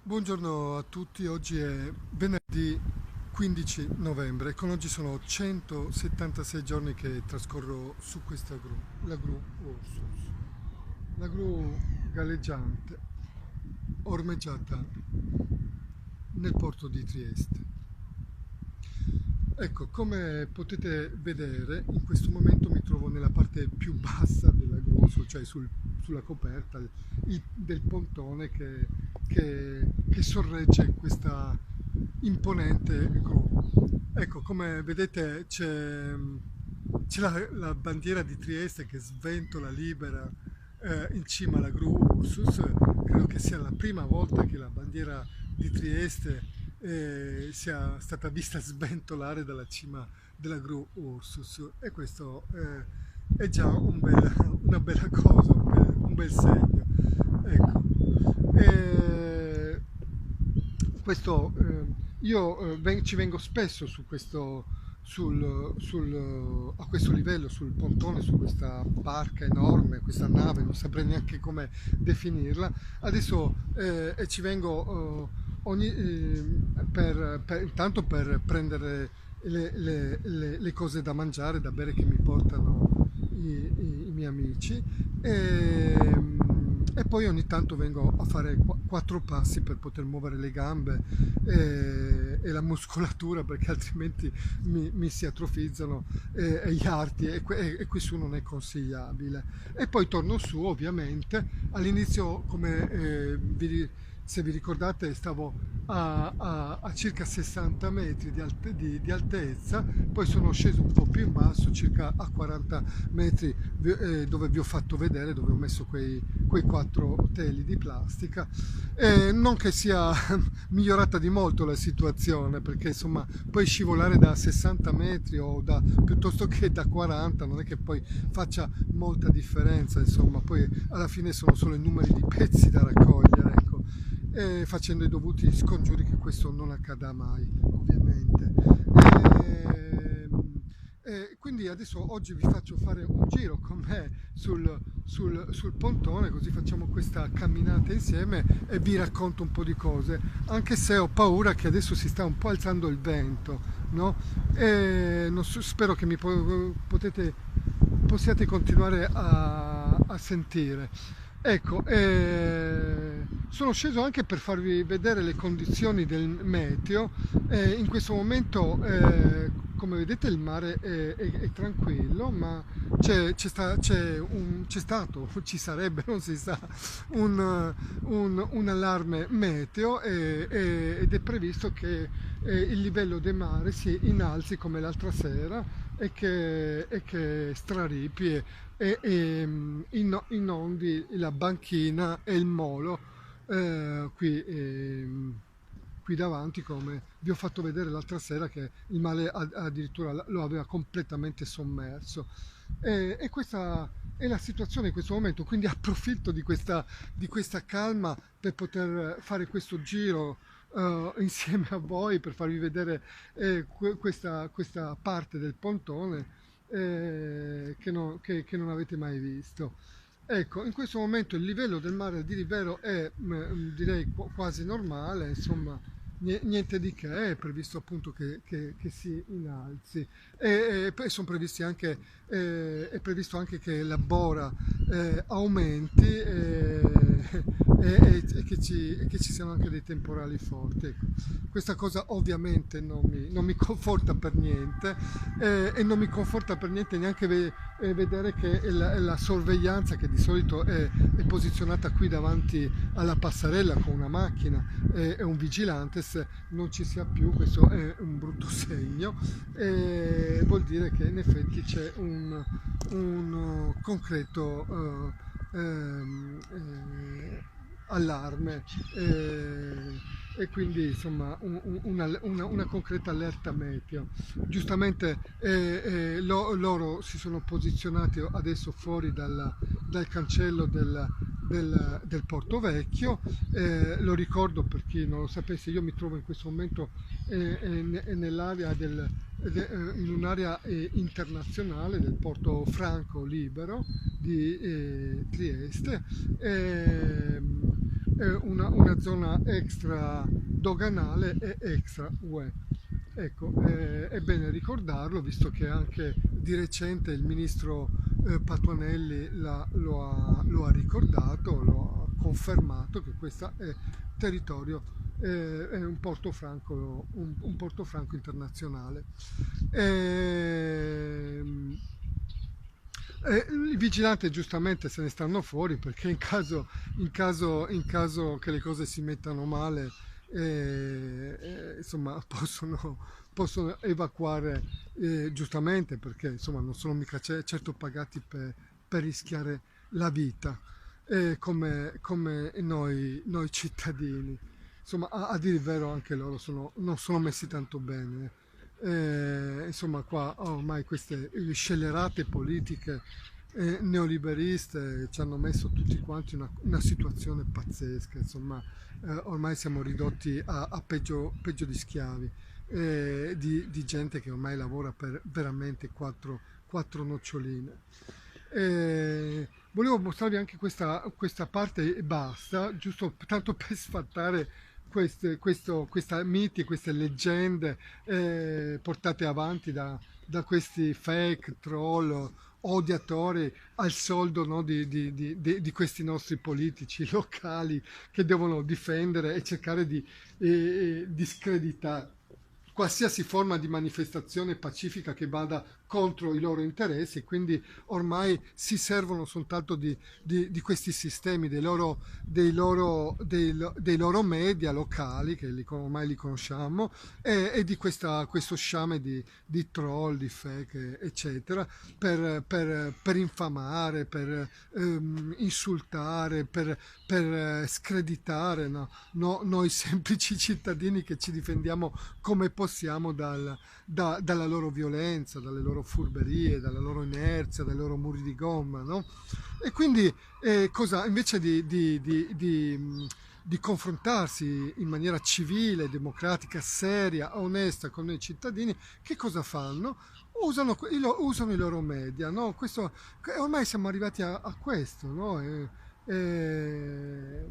Buongiorno a tutti, oggi è venerdì 15 novembre e con oggi sono 176 giorni che trascorro su questa gru, la gru Ursus, la gru galleggiante, ormeggiata nel porto di Trieste. Ecco, come potete vedere, in questo momento mi trovo nella parte più bassa della gru, cioè sulla coperta del pontone che sorregge questa imponente gru. Ecco, come vedete c'è la bandiera di Trieste che sventola libera in cima alla gru Ursus. Credo che sia la prima volta che la bandiera di Trieste sia stata vista sventolare dalla cima della gru Ursus, e questo è già una bella cosa, un bel segno. Ecco. E questo, ci vengo spesso a questo livello, sul pontone, su questa barca enorme, questa nave, non saprei neanche come definirla. Adesso ci vengo intanto per prendere le cose da mangiare, da bere che mi portano i miei amici, e poi ogni tanto vengo a fare quattro passi per poter muovere le gambe e la muscolatura, perché altrimenti mi si atrofizzano e gli arti, e qui su non è consigliabile. E poi torno su, ovviamente. All'inizio, se vi ricordate, stavo a circa 60 metri di altezza, poi sono sceso un po' più in basso, circa a 40 metri, dove vi ho fatto vedere, dove ho messo quei quattro teli di plastica. Non che sia migliorata di molto la situazione, perché insomma poi scivolare da 60 metri piuttosto che da 40 non è che poi faccia molta differenza, insomma poi alla fine sono solo i numeri di pezzi da raccogliere, ecco, facendo i dovuti scongiuri che questo non accada mai, ovviamente. Quindi adesso oggi vi faccio fare un giro con me sul pontone, così facciamo questa camminata insieme e vi racconto un po' di cose, anche se ho paura che adesso si sta un po' alzando il vento, no? E non so, spero che possiate continuare a sentire. Ecco, sono sceso anche per farvi vedere le condizioni del meteo. In questo momento, come vedete, il mare è tranquillo, ma c'è stato, ci sarebbe, non si sa, un allarme meteo, ed è previsto che il livello del mare si innalzi come l'altra sera e che straripi inondi la banchina e il molo, qui davanti, come vi ho fatto vedere l'altra sera, che il mare addirittura lo aveva completamente sommerso. E questa è la situazione in questo momento, quindi approfitto di questa calma per poter fare questo giro insieme a voi, per farvi vedere questa parte del pontone che non avete mai visto. Ecco, in questo momento il livello del mare di Rivero è, direi, quasi normale, insomma, niente di che, è previsto appunto che si innalzi, e poi è previsto anche che la bora aumenti, e che ci siano anche dei temporali forti. Ecco, questa cosa ovviamente non mi conforta per niente, e non mi conforta per niente neanche vedere che la sorveglianza, che di solito è posizionata qui davanti alla passerella con una macchina e un vigilantes, non ci sia più. Questo è un brutto segno, e vuol dire che in effetti c'è un concreto allarme, e quindi insomma una concreta allerta meteo. Giustamente loro si sono posizionati adesso fuori dal cancello del Porto Vecchio. Lo ricordo, per chi non lo sapesse, io mi trovo in questo momento nell'area in un'area internazionale del Porto Franco Libero di Trieste. una zona extra doganale e extra UE. Ecco, è bene ricordarlo, visto che anche di recente il ministro Patuanelli lo ha ricordato, lo ha confermato che questo è territorio, è un porto franco internazionale. Ehm, I vigilanti giustamente se ne stanno fuori perché in caso che le cose si mettano male, insomma, possono evacuare, giustamente perché insomma non sono mica certo pagati per rischiare la vita, come noi cittadini. Insomma, a dire il vero anche loro non sono messi tanto bene. Insomma, qua ormai queste scellerate politiche neoliberiste ci hanno messo tutti quanti in una situazione pazzesca. Insomma, ormai siamo ridotti a peggio di schiavi, di gente che ormai lavora per veramente quattro noccioline. Volevo mostrarvi anche questa parte e basta, giusto tanto per sfattare questi miti, queste leggende portate avanti da questi fake troll odiatori al soldo, no, di questi nostri politici locali che devono difendere e cercare di screditare qualsiasi forma di manifestazione pacifica che vada contro i loro interessi, quindi ormai si servono soltanto di questi sistemi, dei loro media locali, che ormai li conosciamo, e di questo sciame di troll, di fake, eccetera, per infamare, per insultare, per screditare, no? Noi semplici cittadini che ci difendiamo come possiamo dalla loro violenza, dalle loro furberie, dalla loro inerzia, dai loro muri di gomma, no? E quindi invece di confrontarsi in maniera civile, democratica, seria, onesta con noi cittadini, che cosa fanno? Usano i loro media, no? Ormai siamo arrivati a questo, no? E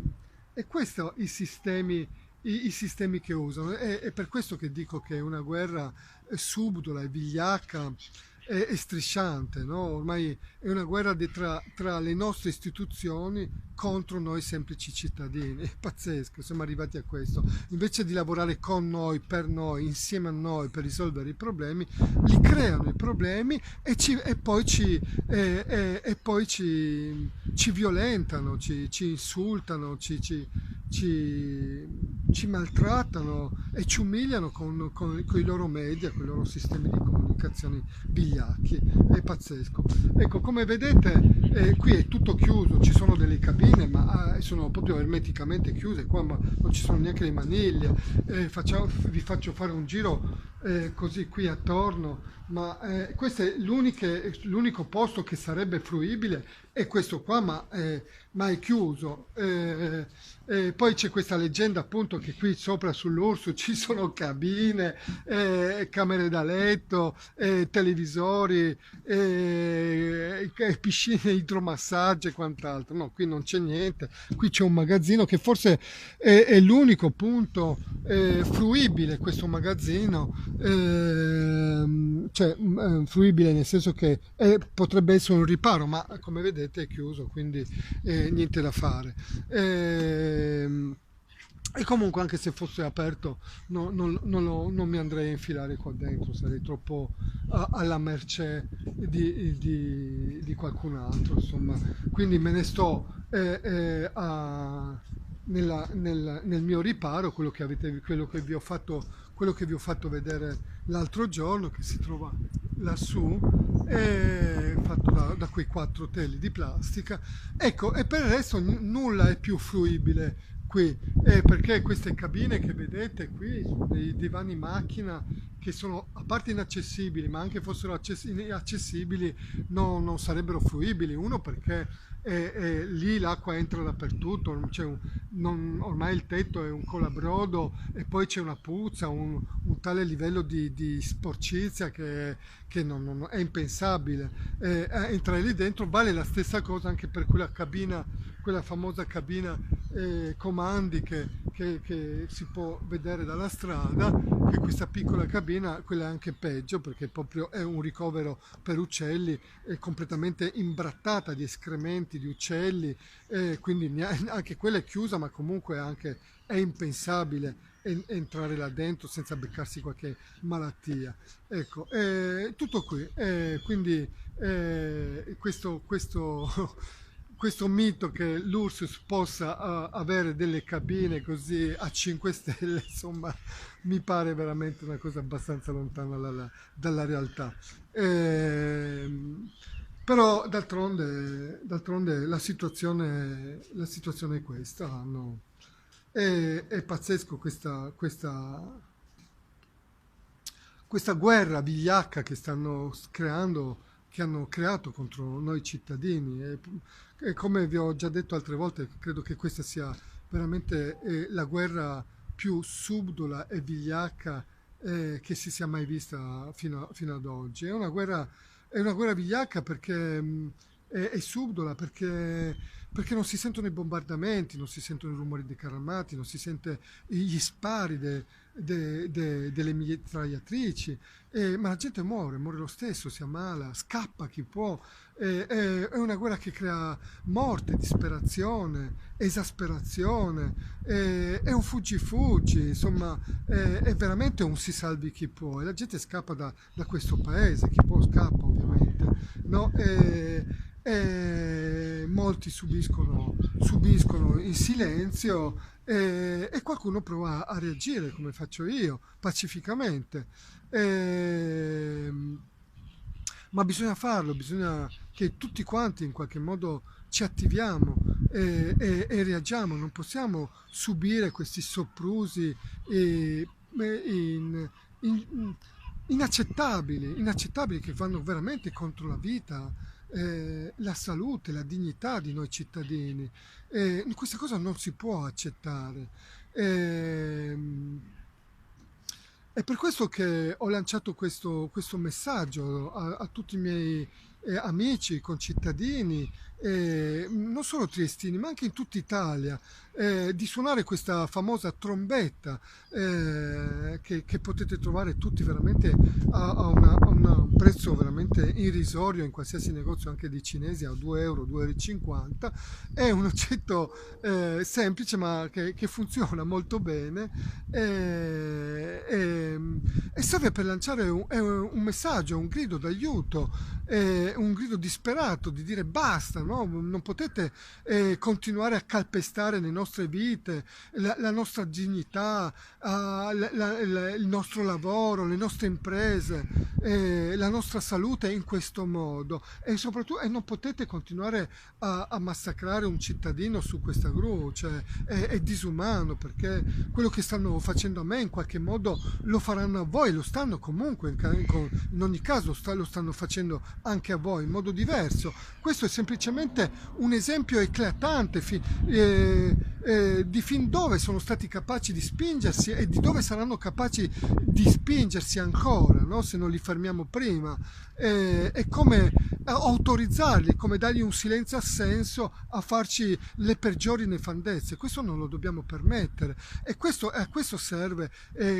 questo i sistemi che usano. È per questo che dico che è una guerra subdola, è vigliacca e strisciante, no? Ormai è una guerra tra le nostre istituzioni contro noi semplici cittadini. È pazzesco, siamo arrivati a questo. Invece di lavorare con noi, per noi, insieme a noi per risolvere i problemi, li creano i problemi e poi ci violentano, ci insultano, ci maltrattano e ci umiliano con i loro media, con i loro sistemi di comunicazione vigliacchi. È pazzesco. Ecco, come vedete, qui è tutto chiuso, ci sono delle cabine, ma sono proprio ermeticamente chiuse, qua ma non ci sono neanche le maniglie. Vi faccio fare un giro così qui attorno, ma questo è l'unico posto che sarebbe fruibile, è questo qua, ma è chiuso. Poi c'è questa leggenda appunto che qui sopra sull'Urso ci sono cabine, camere da letto, televisori, piscine idromassaggi e quant'altro. No, qui non c'è niente, qui c'è un magazzino che forse è l'unico punto fruibile, questo magazzino, cioè fruibile nel senso che potrebbe essere un riparo, ma come vedete è chiuso, quindi niente da fare. E comunque anche se fosse aperto non mi andrei a infilare qua dentro, sarei troppo alla mercé di qualcun altro, insomma. Quindi me ne sto nel mio riparo, quello che vi ho fatto vedere l'altro giorno, che si trova lassù, è fatto da quei quattro teli di plastica. Ecco, e per il resto nulla è più fruibile qui, perché queste cabine che vedete qui sono dei divani macchina che sono a parte inaccessibili, ma anche fossero accessibili non sarebbero fruibili. Uno perché lì l'acqua entra dappertutto, ormai il tetto è un colabrodo e poi c'è una puzza, un tale livello di sporcizia che è impensabile. Entrare lì dentro vale la stessa cosa anche per quella cabina, quella famosa cabina comandi che si può vedere dalla strada, che questa piccola cabina, quella è anche peggio perché proprio è un ricovero per uccelli, è completamente imbrattata di escrementi di uccelli, quindi anche quella è chiusa, ma comunque anche è impensabile entrare là dentro senza beccarsi qualche malattia. Ecco, tutto qui. Quindi questo mito che l'Ursus possa avere delle cabine così a 5 stelle, insomma, mi pare veramente una cosa abbastanza lontana dalla realtà. Però d'altronde la situazione è questa. È pazzesco questa guerra vigliacca che stanno creando, che hanno creato contro noi cittadini. E come vi ho già detto altre volte, credo che questa sia veramente la guerra più subdola e vigliacca che si sia mai vista fino ad oggi. È una guerra vigliacca perché è subdola, perché non si sentono i bombardamenti, non si sentono i rumori dei carri armati, non si sente gli spari delle mitragliatrici, ma la gente muore lo stesso, si ammala, scappa chi può. È una guerra che crea morte, disperazione, esasperazione, è un fuggi-fuggi, insomma, è veramente un si salvi chi può. E la gente scappa da questo paese, chi può scappa ovviamente, no? E molti subiscono in silenzio e qualcuno prova a reagire come faccio io, pacificamente. E, ma bisogna farlo, bisogna che tutti quanti in qualche modo ci attiviamo e reagiamo, non possiamo subire questi soprusi eh, in- in- inaccettabili che vanno veramente contro la vita, la salute, la dignità di noi cittadini. Questa cosa non si può accettare. Ehm, è per questo che ho lanciato questo messaggio a tutti i miei amici, concittadini, non solo triestini, ma anche in tutta Italia, di suonare questa famosa trombetta che potete trovare tutti veramente a un prezzo veramente irrisorio in qualsiasi negozio, anche dei cinesi, a 2 euro, 2,50 euro. È un oggetto semplice ma che funziona molto bene e serve per lanciare un messaggio, un grido d'aiuto, un grido disperato di dire basta, no? Non potete continuare a calpestare le nostre vite, la nostra dignità, il nostro lavoro, le nostre imprese, la nostra salute in questo modo e soprattutto non potete continuare a massacrare un cittadino su questa gru, cioè è disumano perché quello che stanno facendo a me in qualche modo lo faranno a voi, lo stanno comunque in ogni caso lo stanno facendo anche a voi in modo diverso. Questo è semplicemente un esempio eclatante di fin dove sono stati capaci di spingersi e di dove saranno capaci di spingersi ancora, no? Se non li fermiamo prima. È come autorizzarli, come dargli un silenzio assenso a farci le peggiori nefandezze. Questo non lo dobbiamo permettere e a questo serve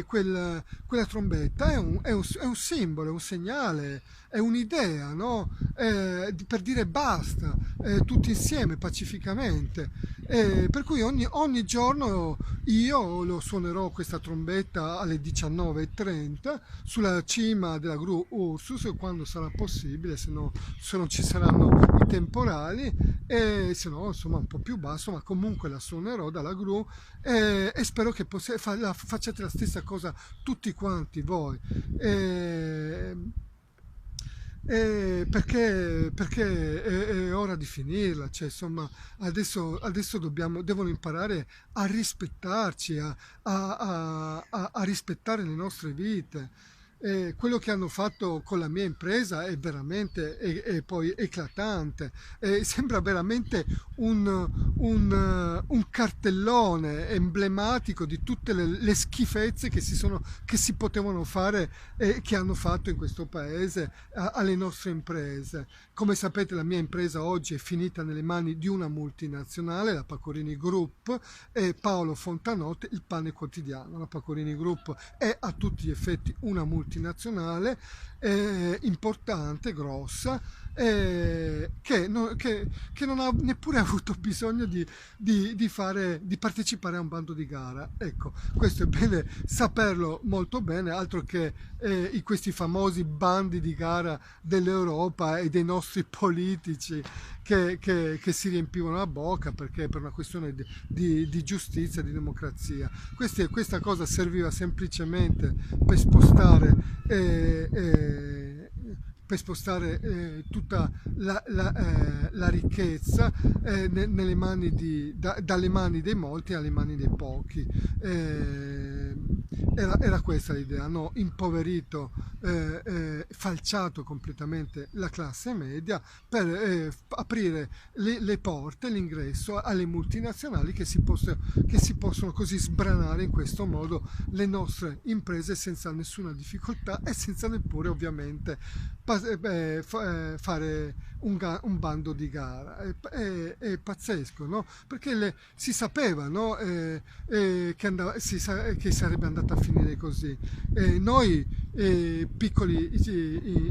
quella trombetta, è un simbolo, è un segnale, è un'idea, no? Per dire basta, tutti insieme, pacificamente. Per cui ogni giorno io lo suonerò questa trombetta alle 19:30 sulla cima della gru Ursus quando sarà possibile, se non ci saranno i temporali, e se no insomma un po' più basso, ma comunque la suonerò dalla gru e spero che facciate la stessa cosa tutti quanti voi. E, perché è ora di finirla, cioè, insomma, adesso devono imparare a rispettarci, a rispettare le nostre vite. quello che hanno fatto con la mia impresa è veramente è poi eclatante. Sembra veramente un cartellone emblematico di tutte le schifezze che si potevano fare e che hanno fatto in questo paese alle nostre imprese. Come sapete, la mia impresa oggi è finita nelle mani di una multinazionale, la Pacorini Group, e Paolo Fontanotte, il Pane Quotidiano. La Pacorini Group è a tutti gli effetti una multinazionale importante, grossa, che non ha neppure avuto bisogno di partecipare a un bando di gara. Ecco, questo è bene saperlo molto bene, altro che questi famosi bandi di gara dell'Europa e dei nostri politici che si riempivano la bocca perché per una questione di giustizia, di democrazia. Questa cosa serviva semplicemente per spostare, eh, eh, tutta la ricchezza nelle mani dalle mani dei molti alle mani dei pochi. Era questa l'idea, hanno impoverito, falciato completamente la classe media per aprire le porte, l'ingresso alle multinazionali che si possono così sbranare in questo modo le nostre imprese senza nessuna difficoltà e senza neppure ovviamente fare un bando di gara. È pazzesco, no? Perché si sapeva, no? Che sarebbe andata a finire così. Noi piccoli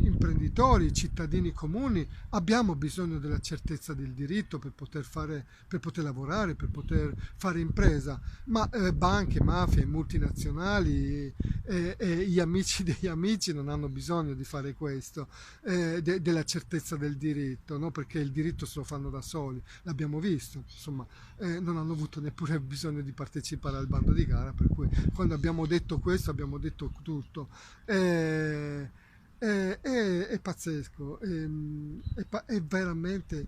imprenditori, cittadini comuni, abbiamo bisogno della certezza del diritto per poter lavorare, per poter fare impresa, ma banche, mafie, multinazionali e gli amici degli amici non hanno bisogno di fare questo, della certezza del diritto, no? Perché il diritto se lo fanno da soli, l'abbiamo visto, insomma, non hanno avuto neppure bisogno di partecipare al bando di gara, per cui quando abbiamo detto questo abbiamo detto tutto. È pazzesco, è veramente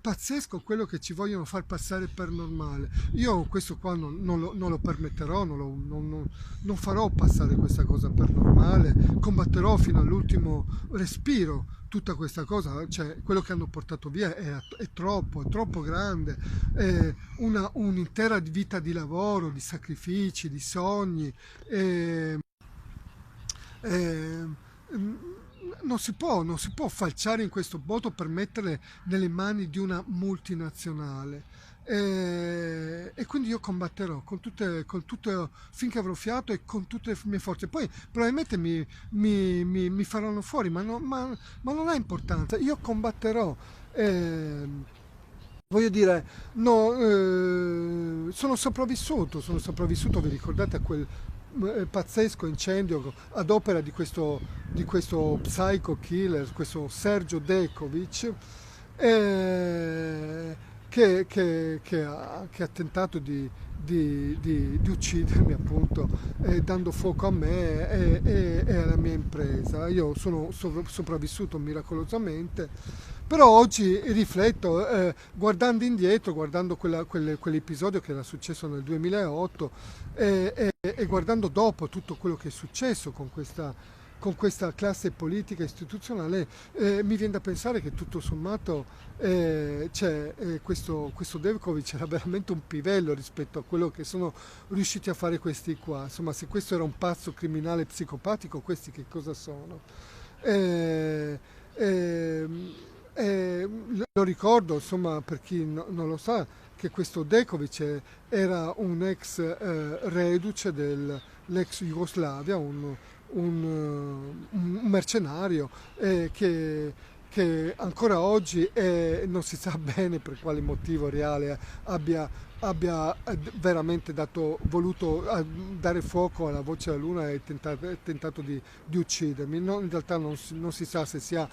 pazzesco quello che ci vogliono far passare per normale. Io questo qua non lo permetterò, non farò passare questa cosa per normale, combatterò fino all'ultimo respiro tutta questa cosa, cioè quello che hanno portato via è troppo grande, un'intera vita di lavoro, di sacrifici, di sogni. eh, eh, non si può falciare in questo modo per metterle nelle mani di una multinazionale. E quindi io combatterò finché avrò fiato e con tutte le mie forze. Poi probabilmente mi faranno fuori, ma non ha importanza. Io combatterò. eh, Voglio dire, no, sono sopravvissuto, vi ricordate, a quel pazzesco incendio ad opera di questo psycho killer, questo Sergio Dekovic, eh, che ha tentato di uccidermi appunto, dando fuoco a me e alla mia impresa. Io sono sopravvissuto miracolosamente, però oggi rifletto, guardando indietro, guardando quell'episodio che era successo nel 2008 e guardando dopo tutto quello che è successo con questa classe politica istituzionale, mi viene da pensare che tutto sommato questo Devkovic era veramente un pivello rispetto a quello che sono riusciti a fare questi qua. Insomma, se questo era un pazzo criminale psicopatico, questi che cosa sono? Eh, eh, Lo ricordo, insomma, per chi non lo sa, che questo Dekovic era un ex reduce dell'ex Jugoslavia, un mercenario che ancora oggi non si sa bene per quale motivo reale abbia veramente voluto dare fuoco alla voce della luna e tentato di uccidermi. In realtà non si sa se sia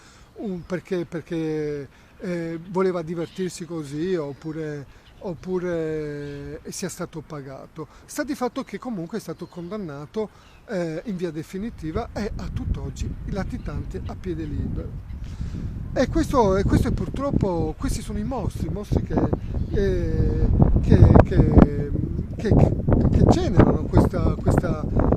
perché voleva divertirsi così oppure sia stato pagato. Sta di fatto che comunque è stato condannato in via definitiva e a tutt'oggi latitanti a piede libero. Questo è purtroppo, questi sono i mostri che, che generano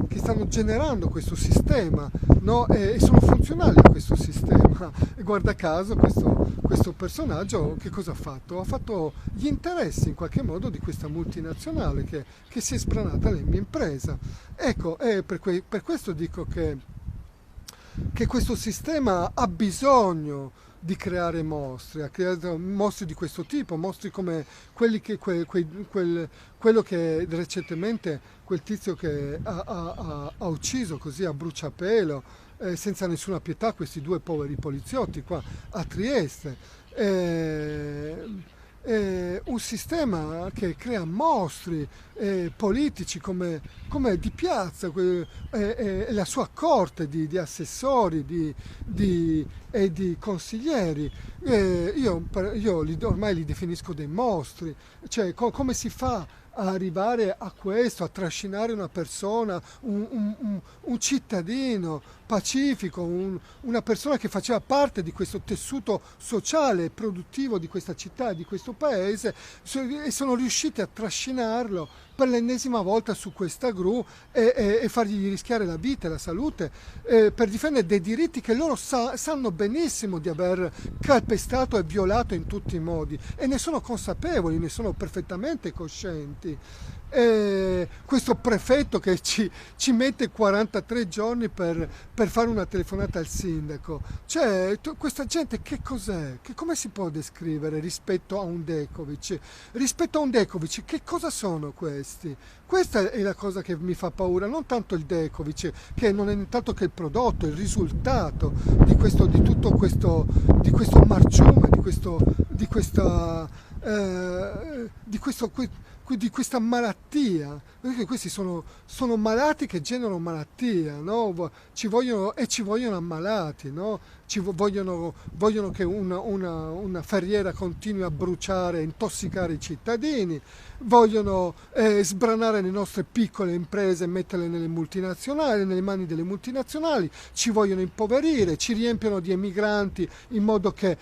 che stanno generando questo sistema, no? E sono funzionali a questo sistema. E guarda caso questo personaggio che cosa ha fatto? Ha fatto gli interessi in qualche modo di questa multinazionale che si è spranata nella mia impresa. Ecco, e per questo dico che questo sistema ha bisogno di creare mostri, ha creato mostri di questo tipo, mostri come quelli quello che recentemente quel tizio che ha ucciso così a bruciapelo, senza nessuna pietà, questi due poveri poliziotti qua a Trieste. Eh, un sistema che crea mostri politici come di piazza, la sua corte di assessori e di consiglieri. Ormai li definisco dei mostri, cioè come si fa a arrivare a questo, a trascinare una persona, un cittadino pacifico, una persona che faceva parte di questo tessuto sociale e produttivo di questa città, di questo paese, e sono riusciti a trascinarlo per l'ennesima volta su questa gru e fargli rischiare la vita e la salute per difendere dei diritti che loro sanno benissimo di aver calpestato e violato in tutti i modi, e ne sono consapevoli, ne sono perfettamente coscienti. Questo prefetto che ci mette 43 giorni per fare una telefonata al sindaco, cioè questa gente che cos'è? Come si può descrivere rispetto a un Dekovic? Rispetto a un Dekovic, che cosa sono questi? Questa è la cosa che mi fa paura, non tanto il Dekovic, che non è nient'altro che il prodotto, il risultato di questo marciume, di questa malattia, perché questi sono malati che generano malattia, no? Ci vogliono ammalati, no? Vogliono che una ferriera continui a bruciare e intossicare i cittadini, vogliono sbranare le nostre piccole imprese e metterle nelle mani delle multinazionali, ci vogliono impoverire, ci riempiono di emigranti in modo che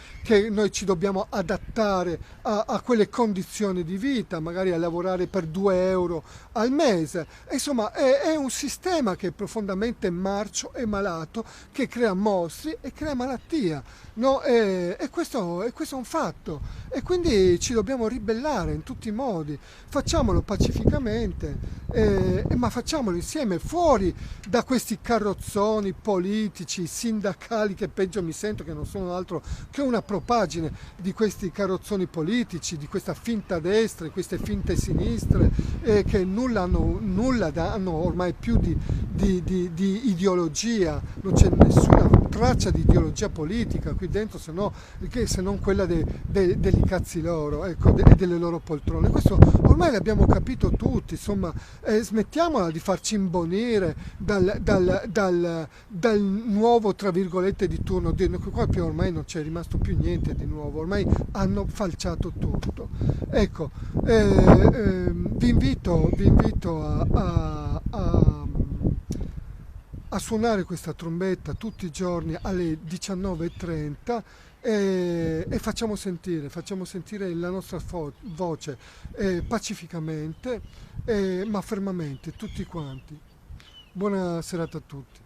noi ci dobbiamo adattare a quelle condizioni di vita, magari a lavorare per 2 euro al mese. Insomma, è un sistema che è profondamente marcio e malato, che crea mostri e crea malattia, no? E questo è un fatto, e quindi ci dobbiamo ribellare in tutti i modi. Facciamolo pacificamente, ma facciamolo insieme, fuori da questi carrozzoni politici, sindacali, che peggio mi sento, che non sono altro che una propagine di questi carrozzoni politici, di questa finta destra e queste finte sinistre, che hanno ormai più di ideologia. Non c'è nessuna traccia di ideologia politica qui dentro, se non quella degli cazzi loro, ecco, e delle loro poltrone. Questo ormai l'abbiamo capito tutti, insomma. Smettiamola di farci imbonire dal nuovo, tra virgolette, di turno. Qua più ormai non c'è rimasto più niente di nuovo, ormai hanno falciato tutto. Ecco, vi invito a suonare questa trombetta tutti i giorni alle 19:30, e facciamo sentire la nostra voce pacificamente, ma fermamente, tutti quanti. Buona serata a tutti.